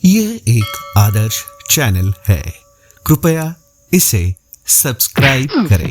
यह एक आदर्श चैनल है। कृपया इसे सब्सक्राइब करें।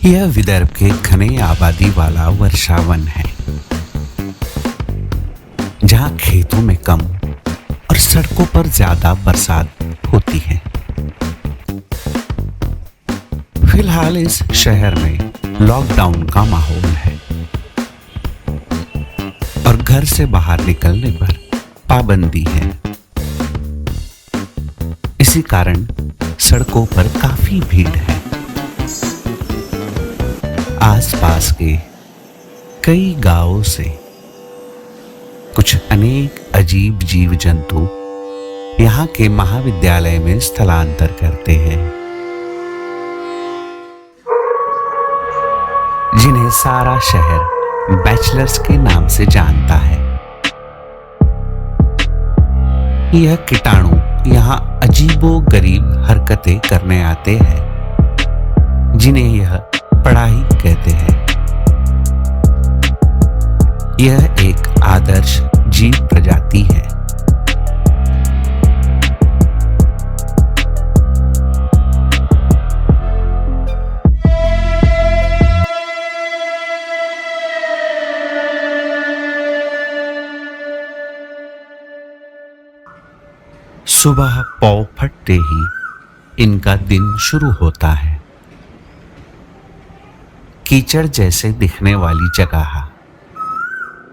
यह विदर्भ के घने आबादी वाला वर्षावन है, जहां खेतों में कम और सड़कों पर ज्यादा बरसात होती है। फिलहाल इस शहर में लॉकडाउन का माहौल है और घर से बाहर निकलने पर पाबंदी है। इसी कारण सड़कों पर काफी भीड़ है। आसपास के कई गांवों से कुछ अनेक अजीब जीव जंतु यहाँ के महाविद्यालय में स्थलांतर करते हैं, जिन्हें सारा शहर बैचलर्स के नाम से जानता है। यह कीटाणु यहाँ अजीबोगरीब हरकतें करने आते हैं, जिन्हें यह पढ़ाई कहते हैं। यह एक आदर्श जीव प्रजाति है। सुबह पौ फटते ही इनका दिन शुरू होता है। कीचड़ जैसे दिखने वाली जगह,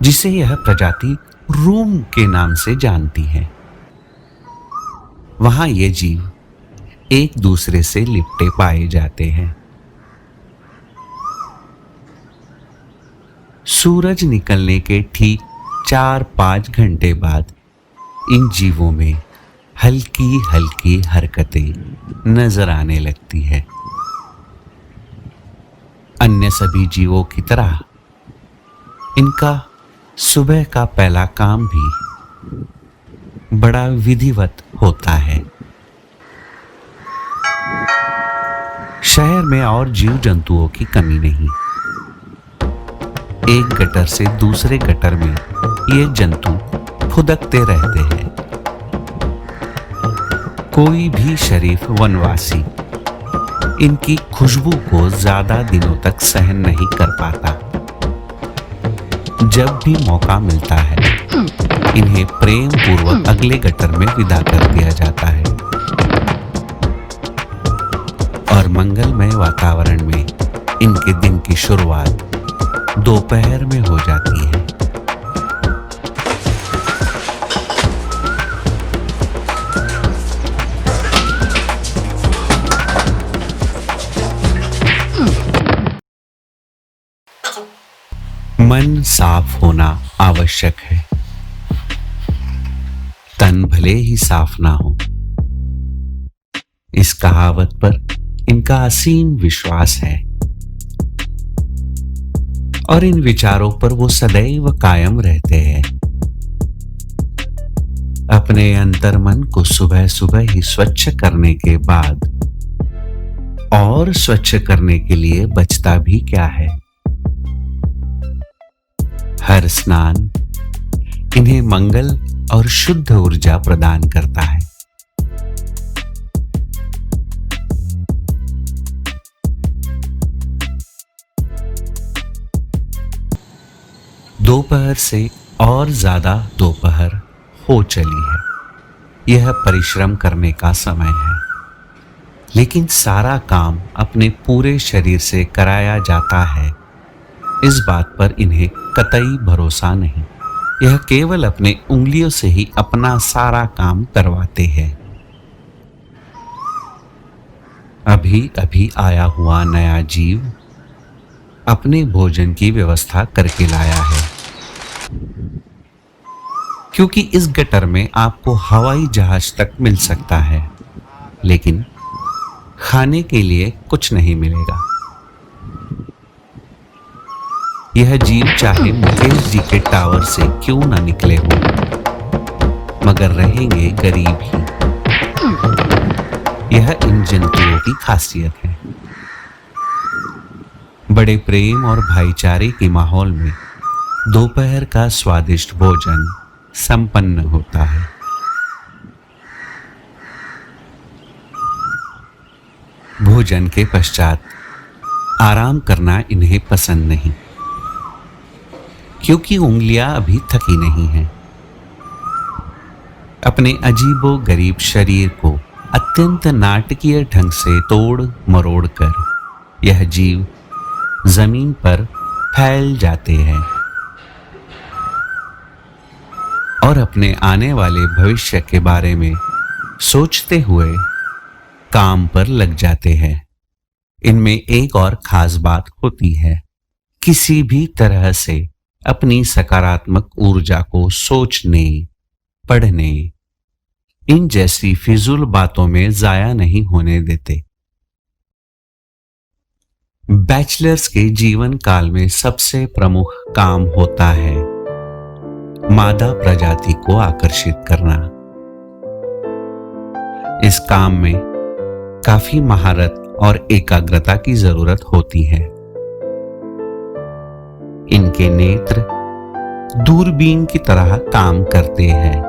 जिसे यह प्रजाति रूम के नाम से जानती है, वहां ये जीव एक दूसरे से लिपटे पाए जाते हैं। सूरज निकलने के ठीक 4-5 घंटे बाद इन जीवों में हल्की हल्की हरकतें नजर आने लगती है। अन्य सभी जीवों की तरह इनका सुबह का पहला काम भी बड़ा विधिवत होता है। शहर में और जीव जंतुओं की कमी नहीं। एक गटर से दूसरे गटर में ये जंतु फुदकते रहते हैं। कोई भी शरीफ वनवासी इनकी खुशबू को ज्यादा दिनों तक सहन नहीं कर पाता। जब भी मौका मिलता है, इन्हें प्रेम पूर्वक अगले गटर में विदा कर दिया जाता है और मंगलमय वातावरण में इनके दिन की शुरुआत दोपहर में हो जाती है। मन साफ होना आवश्यक है। तन भले ही साफ ना हो, इस कहावत पर इनका असीम विश्वास है और इन विचारों पर वो सदैव कायम रहते हैं। अपने अंतर्मन को सुबह सुबह ही स्वच्छ करने के बाद और स्वच्छ करने के लिए बचता भी क्या है। हर स्नान इन्हें मंगल और शुद्ध ऊर्जा प्रदान करता है। दोपहर से और ज्यादा दोपहर हो चली है। यह परिश्रम करने का समय है, लेकिन सारा काम अपने पूरे शरीर से कराया जाता है, इस बात पर इन्हें कतई भरोसा नहीं। यह केवल अपने उंगलियों से ही अपना सारा काम करवाते हैं। अभी अभी आया हुआ नया जीव अपने भोजन की व्यवस्था करके लाया है, क्योंकि इस गटर में आपको हवाई जहाज तक मिल सकता है, लेकिन खाने के लिए कुछ नहीं मिलेगा। यह जीव चाहे मुकेश जी के टावर से क्यों न निकले हो, मगर रहेंगे गरीब ही। यह इन जंतुओं की खासियत है। बड़े प्रेम और भाईचारे के माहौल में दोपहर का स्वादिष्ट भोजन संपन्न होता है। भोजन के पश्चात आराम करना इन्हें पसंद नहीं, क्योंकि उंगलियां अभी थकी नहीं हैं। अपने अजीबो गरीब शरीर को अत्यंत नाटकीय ढंग से तोड़ मरोड़ कर यह जीव जमीन पर फैल जाते हैं और अपने आने वाले भविष्य के बारे में सोचते हुए काम पर लग जाते हैं। इनमें एक और खास बात होती है, किसी भी तरह से अपनी सकारात्मक ऊर्जा को सोचने, पढ़ने, इन जैसी फिजूल बातों में जाया नहीं होने देते। बैचलर्स के जीवन काल में सबसे प्रमुख काम होता है मादा प्रजाति को आकर्षित करना। इस काम में काफी महारत और एकाग्रता की जरूरत होती है। इनके नेत्र दूरबीन की तरह काम करते हैं।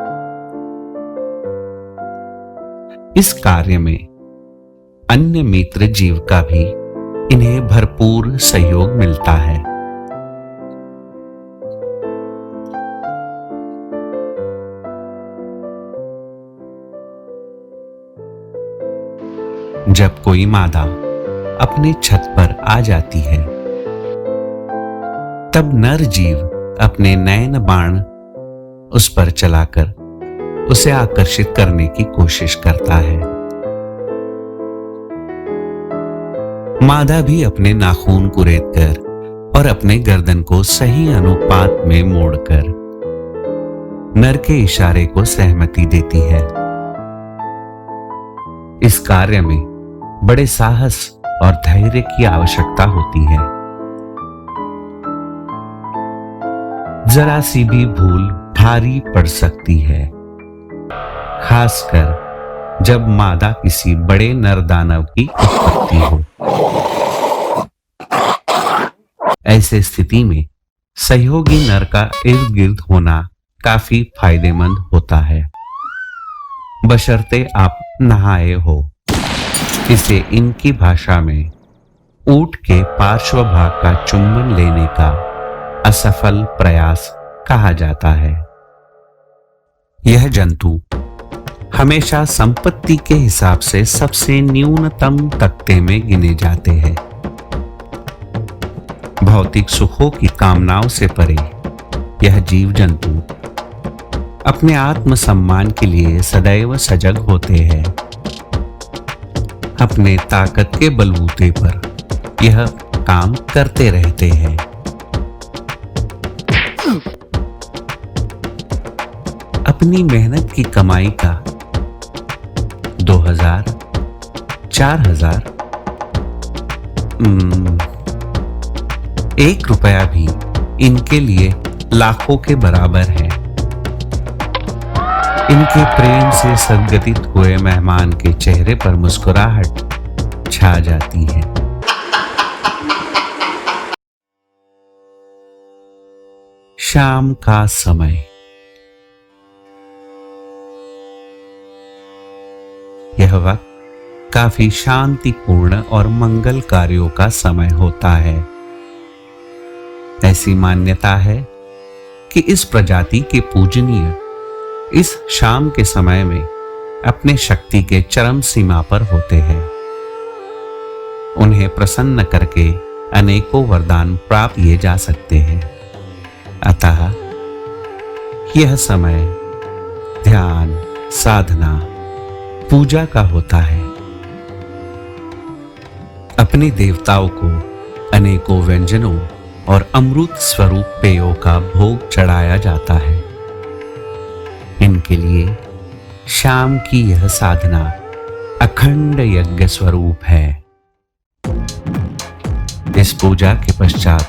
इस कार्य में अन्य मित्र जीव का भी इन्हें भरपूर सहयोग मिलता है। जब कोई मादा अपने छत पर आ जाती है, तब नर जीव अपने नयन बाण उस पर चलाकर उसे आकर्षित करने की कोशिश करता है। मादा भी अपने नाखून कुरेदकर और अपने गर्दन को सही अनुपात में मोड़कर नर के इशारे को सहमति देती है। इस कार्य में बड़े साहस और धैर्य की आवश्यकता होती है। जरा सी भी भूल भारी पड़ सकती है, खासकर जब मादा किसी बड़े नर दानव की उत्पत्ति हो। ऐसे स्थिति में सहयोगी नर का इर्द गिर्द होना काफी फायदेमंद होता है, बशर्ते आप नहाए हो। इसे इनकी भाषा में ऊंट के पार्श्व भाग का चुंबन लेने का असफल प्रयास कहा जाता है। यह जंतु हमेशा संपत्ति के हिसाब से सबसे न्यूनतम तख्ते में गिने जाते हैं। भौतिक सुखों की कामनाओं से परे यह जीव जंतु अपने आत्मसम्मान के लिए सदैव सजग होते हैं। अपने ताकत के बलबूते पर यह काम करते रहते हैं। अपनी मेहनत की कमाई का 2000, 4000, 1 रुपया भी इनके लिए लाखों के बराबर है। इनके प्रेम से सद्गतित हुए मेहमान के चेहरे पर मुस्कुराहट छा जाती है। शाम का समय। यह वक्त काफी शांतिपूर्ण और मंगल कार्यों का समय होता है। ऐसी मान्यता है कि इस प्रजाति के पूजनीय इस शाम के समय में अपने शक्ति के चरम सीमा पर होते हैं। उन्हें प्रसन्न करके अनेकों वरदान प्राप्त किए जा सकते हैं। अतः यह समय ध्यान, साधना, पूजा का होता है। अपने देवताओं को अनेकों व्यंजनों और अमृत स्वरूप पेयों का भोग चढ़ाया जाता है। इनके लिए शाम की यह साधना अखंड यज्ञ स्वरूप है। इस पूजा के पश्चात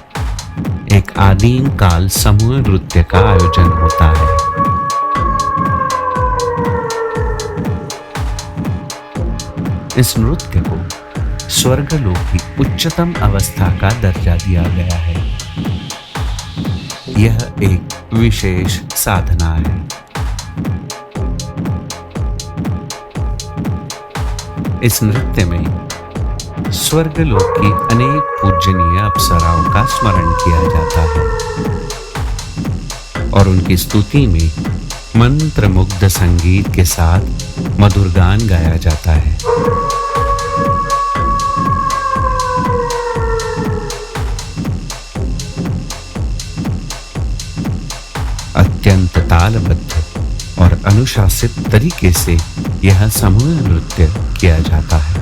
एक आदिम काल समूह नृत्य का आयोजन होता है। इस नृत्य को स्वर्गलोक की उच्चतम अवस्था का दर्जा दिया गया है। यह एक विशेष साधना है। इस नृत्य में स्वर्गलोक की अनेक पूजनीय अप्सराओं का स्मरण किया जाता है और उनकी स्तुति में मंत्रमुग्ध संगीत के साथ मधुर गान गाया जाता है। अत्यंत तालबद्ध और अनुशासित तरीके से यह समूह नृत्य किया जाता है।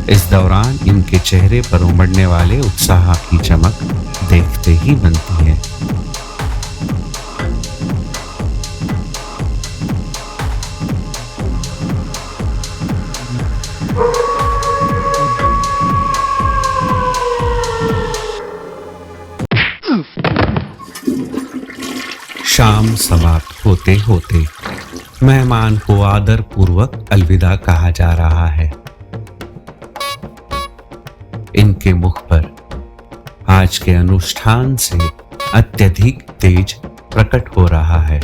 इस दौरान इनके चेहरे पर उमड़ने वाले उत्साह की चमक देखते ही बनती है। शाम समाप्त होते होते मेहमान को आदर पूर्वक अलविदा कहा जा रहा है। इनके मुख पर आज के अनुष्ठान से अत्यधिक तेज प्रकट हो रहा है।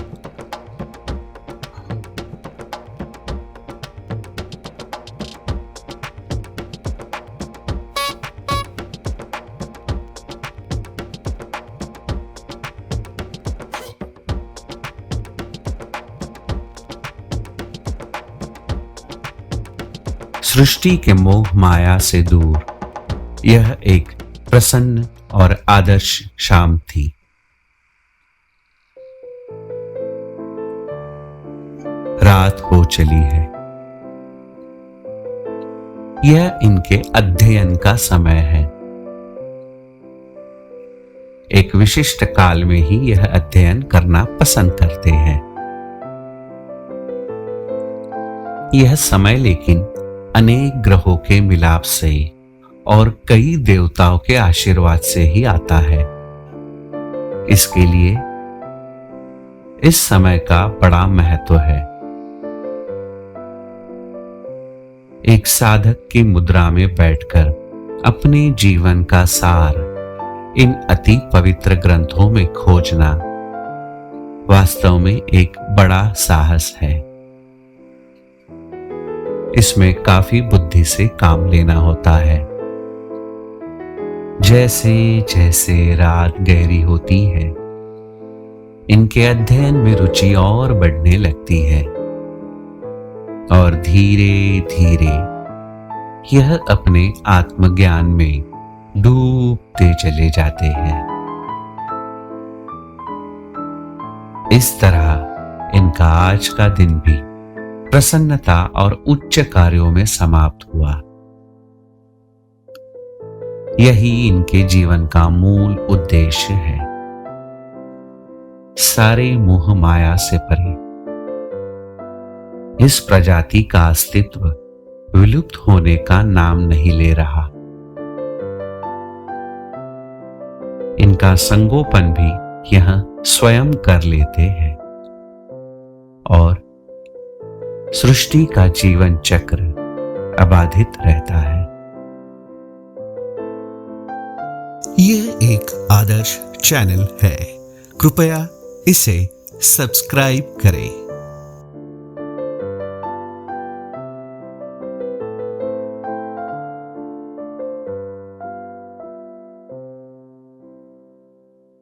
सृष्टि के मोह माया से दूर यह एक प्रसन्न और आदर्श शाम थी। रात हो चली है। यह इनके अध्ययन का समय है। एक विशिष्ट काल में ही यह अध्ययन करना पसंद करते हैं। यह समय लेकिन अनेक ग्रहों के मिलाप से और कई देवताओं के आशीर्वाद से ही आता है। इसके लिए इस समय का बड़ा महत्व है। एक साधक की मुद्रा में बैठकर अपने जीवन का सार इन अति पवित्र ग्रंथों में खोजना वास्तव में एक बड़ा साहस है। इसमें काफी बुद्धि से काम लेना होता है। जैसे जैसे रात गहरी होती है, इनके अध्ययन में रुचि और बढ़ने लगती है और धीरे धीरे यह अपने आत्मज्ञान में डूबते चले जाते हैं। इस तरह इनका आज का दिन भी प्रसन्नता और उच्च कार्यों में समाप्त हुआ। यही इनके जीवन का मूल उद्देश्य है। सारे मोह माया से परे इस प्रजाति का अस्तित्व विलुप्त होने का नाम नहीं ले रहा। इनका संगोपन भी यह स्वयं कर लेते हैं और सृष्टि का जीवन चक्र अबाधित रहता है। यह एक आदर्श चैनल है। कृपया इसे सब्सक्राइब करें।